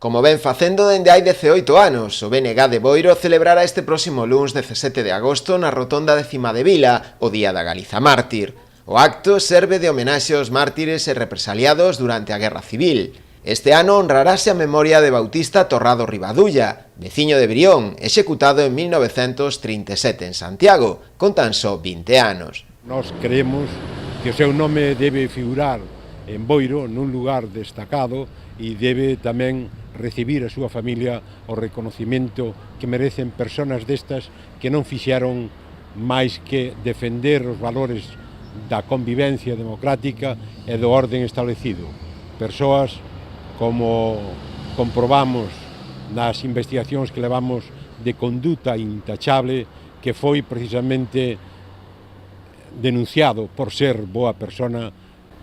Como ven facendo dende hai 18 anos, o BNG de Boiro celebrará este próximo luns 17 de agosto na Rotonda de Cima de Vila, o Día da Galiza Mártir. O acto serve de homenaxe aos mártires e represaliados durante a Guerra Civil. Este ano honrarase a memoria de Bautista Torrado Rivadulla, veciño de Brión, executado en 1937 en Santiago, con tan só 20 anos. Nós creemos que o seu nome debe figurar en Boiro nun lugar destacado e debe tamén recibir a súa familia o reconocimento que merecen persoas destas que non fixeron máis que defender os valores da convivencia democrática e do orden establecido. Persoas, como comprobamos nas investigacións que levamos de conduta intachable, que foi precisamente denunciado por ser boa persona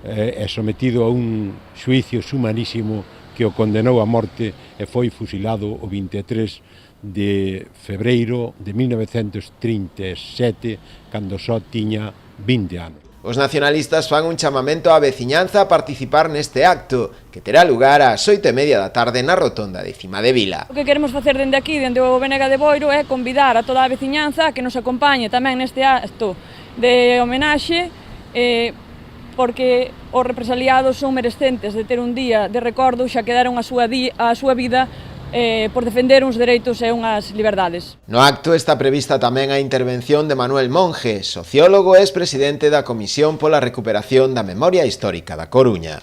e sometido a un xuicio sumarísimo que o condenou a morte e foi fusilado o 23 de febreiro de 1937, cando só tiña 20 anos. Os nacionalistas fan un chamamento á veciñanza a participar neste acto, que terá lugar ás 8:30 da tarde na Rotonda de Cima de Vila. O que queremos facer dende aquí, dende o BNG de Boiro, é convidar a toda a veciñanza que nos acompañe tamén neste acto de homenaxe, porque os represaliados son merecentes de ter un día de recordo, xa que deron a súa vida por defender uns dereitos e unhas liberdades. No acto está prevista tamén a intervención de Manuel Monge, sociólogo e expresidente da Comisión pola Recuperación da Memoria Histórica da Coruña.